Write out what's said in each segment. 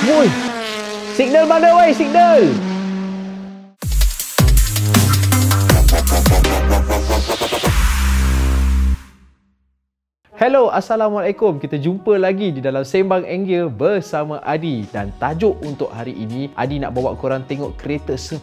Woi, signal mana woi, signal? Hello, Assalamualaikum. Kita jumpa lagi di dalam Sembang Angel bersama Adi. Dan tajuk untuk hari ini, Adi nak bawa korang tengok kereta 10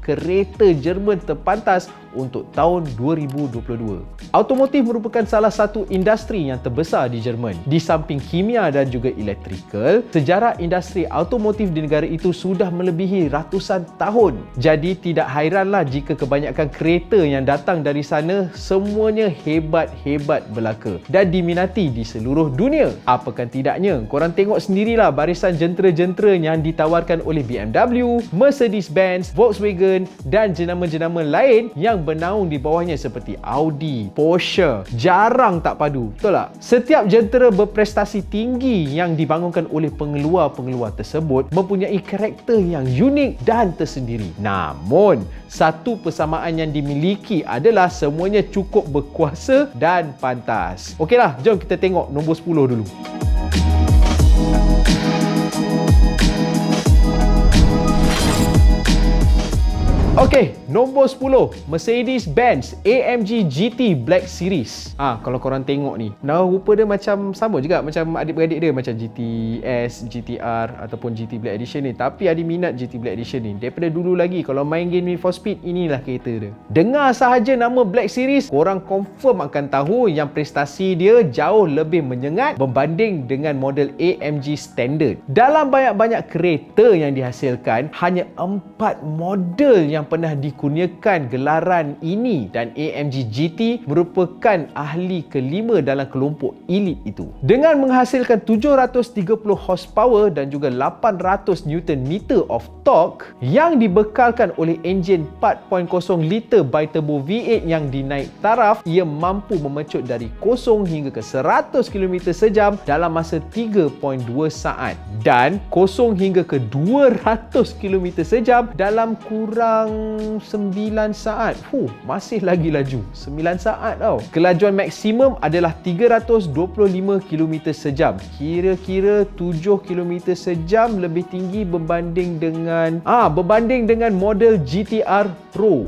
kereta Jerman terpantas untuk tahun 2022. Automotif merupakan salah satu industri yang terbesar di Jerman. Di samping kimia dan juga elektrikal, sejarah industri automotif di negara itu sudah melebihi ratusan tahun. Jadi tidak hairanlah jika kebanyakan kereta yang datang dari sana semuanya hebat-hebat belaka dan diminati di seluruh dunia. Apakan tidaknya, korang tengok sendirilah barisan jentera-jentera yang ditawarkan oleh BMW, Mercedes-Benz, Volkswagen dan jenama-jenama lain yang bernaung di bawahnya seperti Audi, Porsche. Jarang tak padu, betul tak? Setiap jentera berprestasi tinggi yang dibangunkan oleh pengeluar-pengeluar tersebut mempunyai karakter yang unik dan tersendiri. Namun, satu persamaan yang dimiliki adalah semuanya cukup berkuasa dan pantas. Okeylah, jom kita tengok nombor 10 dulu. Okey, nombor 10, Mercedes-Benz AMG GT Black Series. Kalau korang tengok ni, rupa dia macam sama juga macam adik-beradik dia, macam GTS, GTR ataupun GT Black Edition ni. Tapi ada minat GT Black Edition ni. Daripada dulu lagi, kalau main game Need for Speed, inilah kereta dia. Dengar sahaja nama Black Series, korang confirm akan tahu yang prestasi dia jauh lebih menyengat berbanding dengan model AMG standard. Dalam banyak-banyak kereta yang dihasilkan, hanya 4 model yang pernah dikurniakan gelaran ini dan AMG GT merupakan ahli kelima dalam kelompok elit itu. Dengan menghasilkan 730 horsepower dan juga 800 Nm of torque yang dibekalkan oleh enjin 4.0 liter bi-turbo V8 yang dinaik taraf, ia mampu memecut dari 0 hingga ke 100 km sejam dalam masa 3.2 saat dan 0 hingga ke 200 km sejam dalam kurang 9 saat. Masih lagi laju. 9 saat tau. Kelajuan maksimum adalah 325 km sejam. Kira-kira 7 km sejam lebih tinggi berbanding dengan model GTR Pro.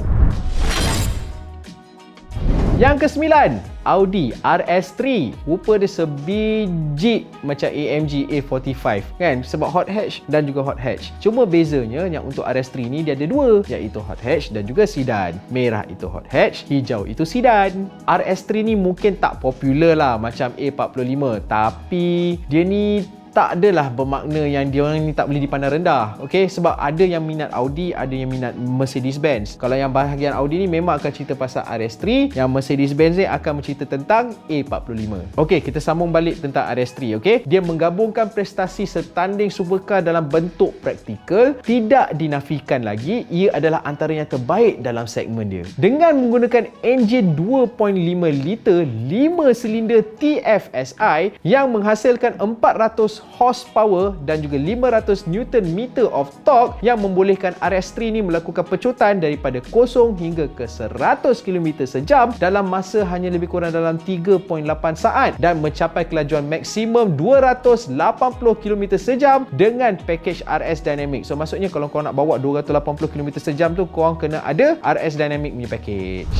Yang ke-9, Audi RS3. Rupa dia sebiji macam AMG A45 kan, sebab hot hatch dan juga hot hatch. Cuma bezanya yang untuk RS3 ni dia ada dua, iaitu hot hatch dan juga sedan. Merah itu hot hatch, hijau itu sedan. RS3 ni mungkin tak popular lah macam A45, tapi dia ni tak adalah bermakna yang dia orang ni tak boleh dipandang rendah. Okey, sebab ada yang minat Audi, ada yang minat Mercedes-Benz. Kalau yang bahagian Audi ni memang akan cerita pasal RS3, yang Mercedes-Benz ni akan bercerita tentang A45. Okey, kita sambung balik tentang RS3. Okey, dia menggabungkan prestasi setanding supercar dalam bentuk praktikal. Tidak dinafikan lagi, ia adalah antara yang terbaik dalam segmen dia. Dengan menggunakan enjin 2.5 liter 5 silinder TFSI yang menghasilkan 400 horsepower dan juga 500 Nm of torque yang membolehkan RS3 ni melakukan pecutan daripada 0 hingga ke 100 km sejam dalam masa hanya lebih kurang dalam 3.8 saat dan mencapai kelajuan maksimum 280 km sejam dengan package RS Dynamic. So maksudnya kalau korang nak bawa 280 km sejam tu, korang kena ada RS Dynamic punya package.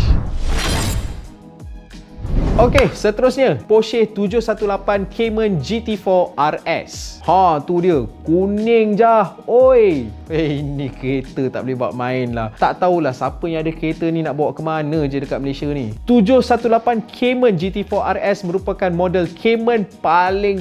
Okey, seterusnya Porsche 718 Cayman GT4 RS. Tu dia, kuning jah. Oi. Ini kereta tak boleh buat main lah. Tak tahulah siapa yang ada kereta ni nak bawa ke mana je dekat Malaysia ni. 718 Cayman GT4 RS merupakan model Cayman paling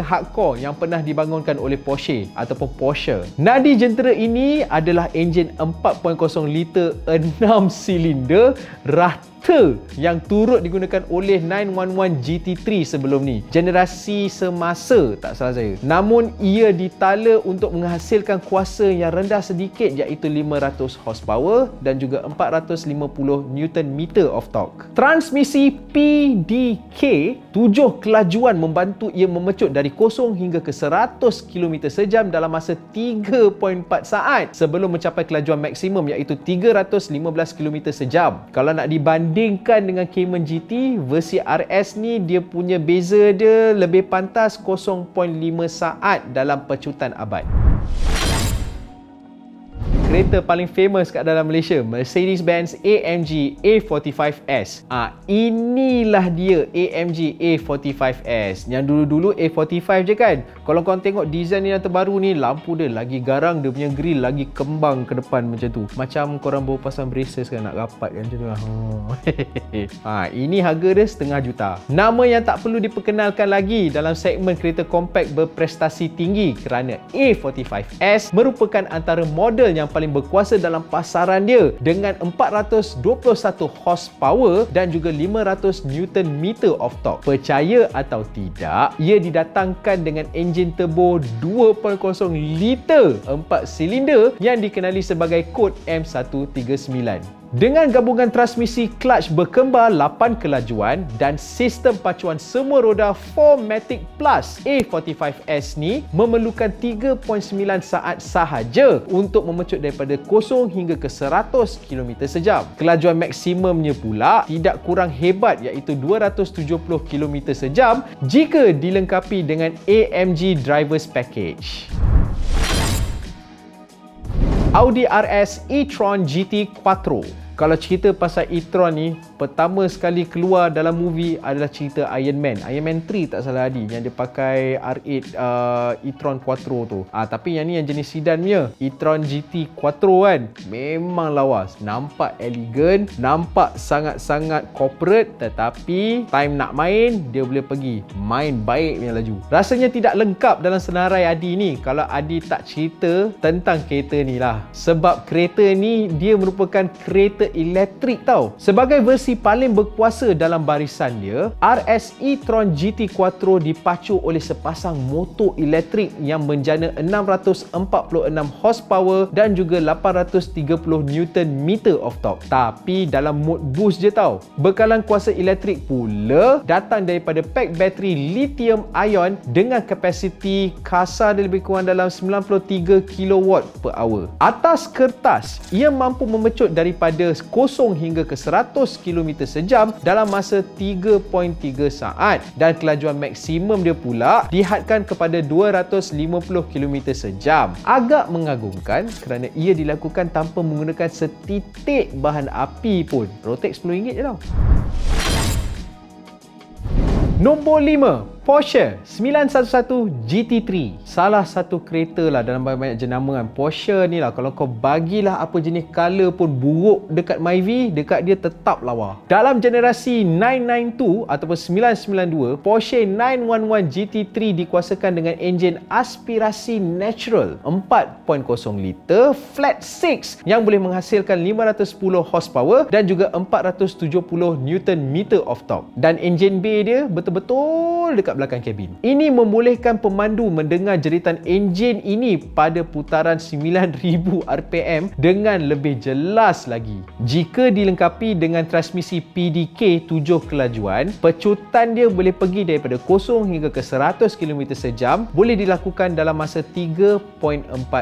hardcore yang pernah dibangunkan oleh Porsche ataupun Porsche. Nadi jentera ini adalah enjin 4.0 liter 6 silinder rata yang turut digunakan oleh 911 GT3 sebelum ni. Generasi semasa tak salah saya. Namun ia ditala untuk menghasilkan kuasa yang rendah sedikit, iaitu 500 horsepower dan juga 450 Nm of torque. Transmisi PDK 7 kelajuan membantu ia memecut dari 0 hingga ke 100 km sejam dalam masa 3.4 saat sebelum mencapai kelajuan maksimum, iaitu 315 km sejam. Kalau nak dibanding Dibandingkan dengan Cayman GT, versi RS ni dia punya beza dia lebih pantas 0.5 saat dalam pecutan abad. Kereta paling famous kat dalam Malaysia, Mercedes-Benz AMG A45S. Inilah dia AMG A45S. Yang dulu-dulu A45 je kan. Kalau korang tengok design yang terbaru ni, lampu dia lagi garang, dia punya grill lagi kembang ke depan macam tu. Macam korang baru pasang braces kan, nak rapat kan macam tu lah. Ini harga dia RM500,000. Nama yang tak perlu diperkenalkan lagi dalam segmen kereta compact berprestasi tinggi kerana A45S merupakan antara model yang paling berkuasa dalam pasaran dia dengan 421 horsepower dan juga 500 Nm of torque. Percaya atau tidak, ia didatangkan dengan enjin turbo 2.0 liter 4 silinder yang dikenali sebagai kod M139. Dengan gabungan transmisi clutch berkembar 8 kelajuan dan sistem pacuan semua roda 4MATIC Plus, A45S ni memerlukan 3.9 saat sahaja untuk memecut daripada 0 hingga ke 100 km sejam. Kelajuan maksimumnya pula tidak kurang hebat iaitu 270 km sejam jika dilengkapi dengan AMG Drivers Package. Audi RS e-tron GT Quattro. Kalau cerita pasal e-tron ni, pertama sekali keluar dalam movie adalah cerita Iron Man. Iron Man 3 tak salah Adi, yang dia pakai R8 e-tron Quattro tu. Tapi yang ni yang jenis sedan punya, e-tron GT Quattro kan, memang lawas. Nampak elegan, nampak sangat-sangat corporate, tetapi time nak main, dia boleh pergi main baik punya laju. Rasanya tidak lengkap dalam senarai Adi ni kalau Adi tak cerita tentang kereta ni lah. Sebab kereta ni dia merupakan kereta elektrik tau. Sebagai versi paling berkuasa dalam barisan dia, RS e-tron GT Quattro dipacu oleh sepasang motor elektrik yang menjana 646 horsepower dan juga 830 Nm of torque. Tapi dalam mode boost je tau. Bekalan kuasa elektrik pula datang daripada pack bateri lithium ion dengan kapasiti kasar dia lebih kurang dalam 93 kW per hour. Atas kertas, ia mampu memecut daripada 0 hingga ke 100 km sejam dalam masa 3.3 saat dan kelajuan maksimum dia pula dihadkan kepada 250 km sejam. Agak mengagumkan kerana ia dilakukan tanpa menggunakan setitik bahan api pun. Rotex RM10 je tau. Nombor 5, Porsche 911 GT3. Salah satu kereta lah dalam banyak jenama kan. Porsche ni lah, kalau kau bagilah apa jenis color pun buruk dekat Myvi, dekat dia tetap lawa. Dalam generasi 992 ataupun 992, Porsche 911 GT3 dikuasakan dengan enjin aspirasi natural 4.0 liter flat 6 yang boleh menghasilkan 510 horsepower dan juga 470 Nm of torque. Dan enjin bay dia betul-betul dekat belakang kabin. Ini membolehkan pemandu mendengar jeritan enjin ini pada putaran 9000 RPM dengan lebih jelas lagi. Jika dilengkapi dengan transmisi PDK 7 kelajuan, pecutan dia boleh pergi daripada 0 hingga ke 100 km sejam boleh dilakukan dalam masa 3.4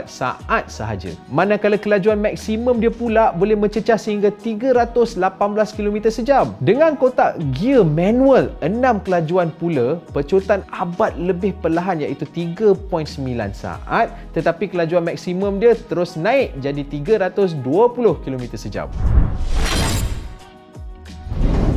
saat sahaja. Manakala kelajuan maksimum dia pula boleh mencecah sehingga 318 km sejam. Dengan kotak gear manual 6 kelajuan pula, pecutan abad lebih perlahan iaitu 3.9 saat, tetapi kelajuan maksimum dia terus naik jadi 320 km sejam.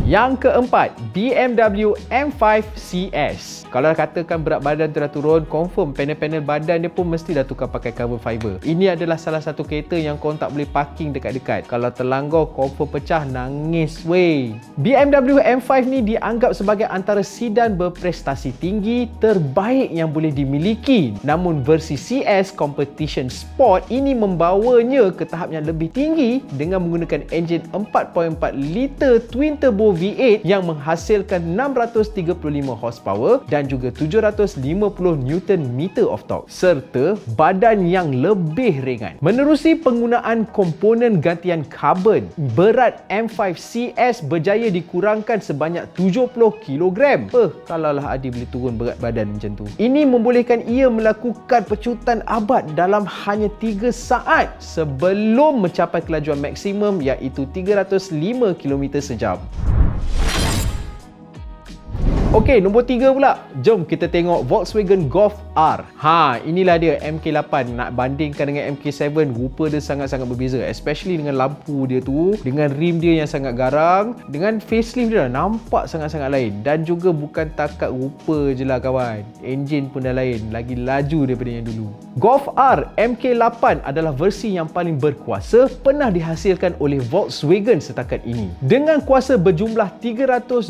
Yang keempat, BMW M5 CS. Kalau katakan berat badan tu dah turun, confirm panel-panel badan dia pun mesti dah tukar pakai carbon fiber. Ini adalah salah satu kereta yang korang tak boleh parking dekat-dekat. Kalau terlanggar, confirm pecah, nangis weh. BMW M5 ni dianggap sebagai antara sedan berprestasi tinggi terbaik yang boleh dimiliki. Namun versi CS Competition Sport ini membawanya ke tahap yang lebih tinggi dengan menggunakan enjin 4.4 liter twin turbo V8 yang menghasilkan 635 horsepower dan juga 750 Nm of torque serta badan yang lebih ringan. Menerusi penggunaan komponen gantian karbon, berat M5 CS berjaya dikurangkan sebanyak 70 kg. Kalaulah Adi boleh turun berat badan macam tu. Ini membolehkan ia melakukan pecutan abad dalam hanya 3 saat sebelum mencapai kelajuan maksimum iaitu 305 km sejam. Okey, nombor 3 pula. Jom kita tengok Volkswagen Golf R. Inilah dia MK8. Nak bandingkan dengan MK7, rupa dia sangat-sangat berbeza. Especially dengan lampu dia tu, dengan rim dia yang sangat garang, dengan facelift dia nampak sangat-sangat lain. Dan juga bukan takat rupa je lah kawan. Enjin pun dah lain, lagi laju daripada yang dulu. Golf R MK8 adalah versi yang paling berkuasa pernah dihasilkan oleh Volkswagen setakat ini. Dengan kuasa berjumlah 320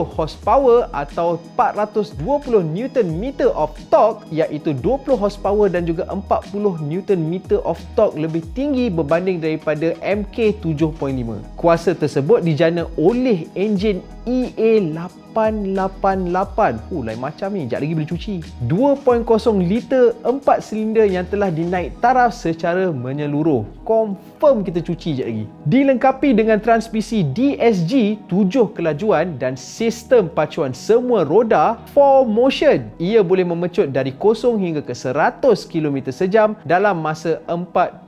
horsepower atau 420 Nm of torque, iaitu 20 horsepower dan juga 40 Nm of torque lebih tinggi berbanding daripada MK7.5. Kuasa tersebut dijana oleh enjin EA888. Lain macam ni, sekejap lagi boleh cuci. 2.0 liter 4 silinder yang telah dinaik taraf secara menyeluruh. Confirm kita cuci sekejap lagi. Dilengkapi dengan transmisi DSG 7 kelajuan dan sistem pacuan semua roda 4Motion. Ia boleh memecut dari 0 hingga ke 100 km sejam dalam masa 4.8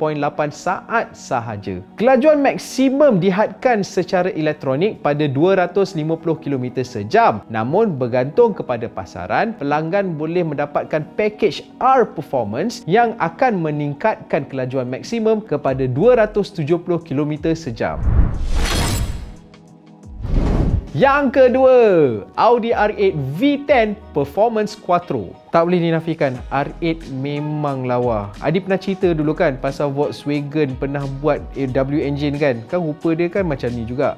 saat sahaja. Kelajuan maksimum dihadkan secara elektronik pada 250 km sejam. Namun bergantung kepada pasaran, pelanggan boleh mendapatkan package R Performance yang akan meningkatkan kelajuan maksimum kepada 270 km sejam. Yang kedua, Audi R8 V10 Performance Quattro. Tak boleh dinafikan, R8 memang lawa. Adi pernah cerita dulu kan pasal Volkswagen pernah buat W engine kan. Kan rupa dia kan macam ni juga.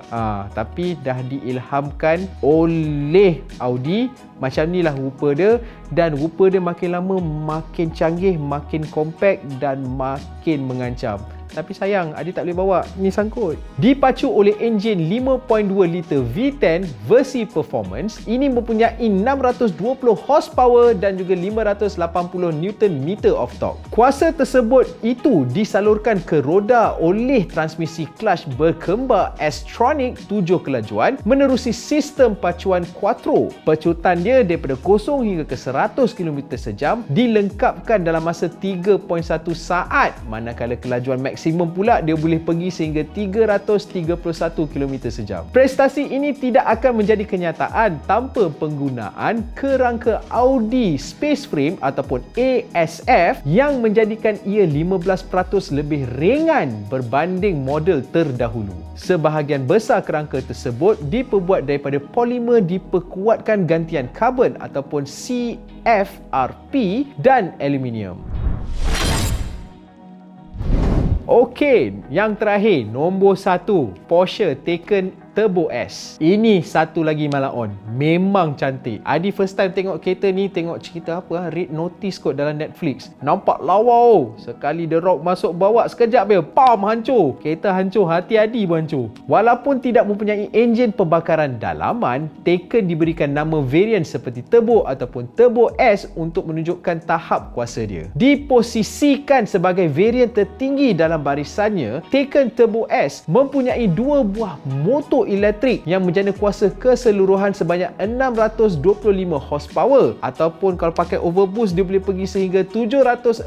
Tapi dah diilhamkan oleh Audi. Macam ni lah rupa dia. Dan rupa dia makin lama makin canggih, makin compact dan makin mengancam. Tapi sayang, Adi tak boleh bawa. Ni sangkut. Dipacu oleh enjin 5.2 liter V10 versi performance, ini mempunyai 620 horsepower dan juga 580 Nm of torque. Kuasa tersebut itu disalurkan ke roda oleh transmisi clutch berkembar S-tronic 7 kelajuan menerusi sistem pacuan Quattro. Pecutan dia daripada 0 hingga ke 100 km sejam dilengkapkan dalam masa 3.1 saat, manakala kelajuan maksimum pula dia boleh pergi sehingga 331 km sejam. Prestasi ini tidak akan menjadi kenyataan tanpa penggunaan kerangka Audi Space Frame ataupun ASF yang menjadikan ia 15% lebih ringan berbanding model terdahulu. Sebahagian besar kerangka tersebut diperbuat daripada polimer diperkuatkan gantian karbon ataupun CFRP dan aluminium. Okey, yang terakhir, nombor 1, Porsche Taycan Turbo S. Ini satu lagi malaon. Memang cantik. Adi first time tengok kereta ni, tengok cerita apa? Red Notice kot dalam Netflix. Nampak lawa. Sekali The Rock masuk bawa, sekejap dia, pam, hancur. Kereta hancur, hati Adi pun hancur. Walaupun tidak mempunyai enjin pembakaran dalaman, Taycan diberikan nama varian seperti Turbo ataupun Turbo S untuk menunjukkan tahap kuasa dia. Diposisikan sebagai varian tertinggi dalam barisannya, Taycan Turbo S mempunyai 2 buah motor elektrik yang menjana kuasa keseluruhan sebanyak 625 horsepower, ataupun kalau pakai overboost dia boleh pergi sehingga 761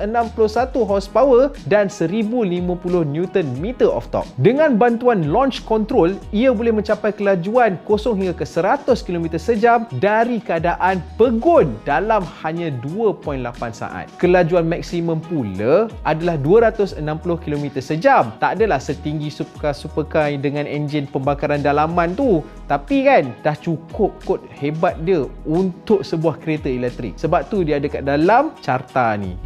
horsepower dan 1050 Nm of torque. Dengan bantuan launch control, ia boleh mencapai kelajuan 0 hingga ke 100 km sejam dari keadaan pegun dalam hanya 2.8 saat. Kelajuan maksimum pula adalah 260 km sejam. Tak adalah setinggi supercar dengan enjin pembakaran dalaman tu, tapi kan dah cukup kot hebat dia untuk sebuah kereta elektrik. Sebab tu dia ada kat dalam carta ni.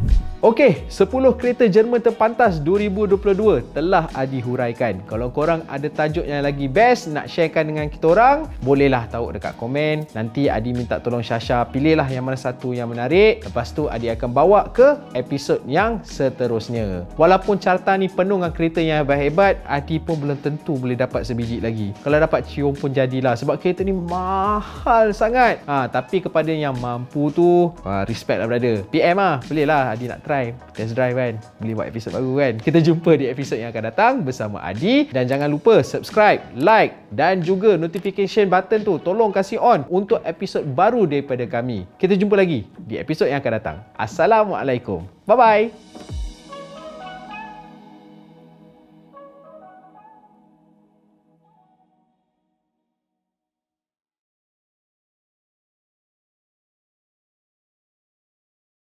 Okey, 10 kereta Jerman terpantas 2022 telah Adi huraikan. Kalau korang ada tajuk yang lagi best nak sharekan dengan kita orang, bolehlah tahu dekat komen. Nanti Adi minta tolong Syasha pilihlah yang mana satu yang menarik. Lepas tu Adi akan bawa ke episod yang seterusnya. Walaupun carta ni penuh dengan kereta yang hebat-hebat, Adi pun belum tentu boleh dapat sebiji lagi. Kalau dapat cium pun jadilah, sebab kereta ni mahal sangat. Tapi kepada yang mampu tu, respect lah brother. PM lah, bolehlah Adi nak try test drive kan, boleh buat episod baru kan. Kita jumpa di episod yang akan datang bersama Adi, dan jangan lupa subscribe, like dan juga notification button tu tolong kasih on untuk episod baru daripada kami. Kita jumpa lagi di episod yang akan datang. Assalamualaikum. Bye bye.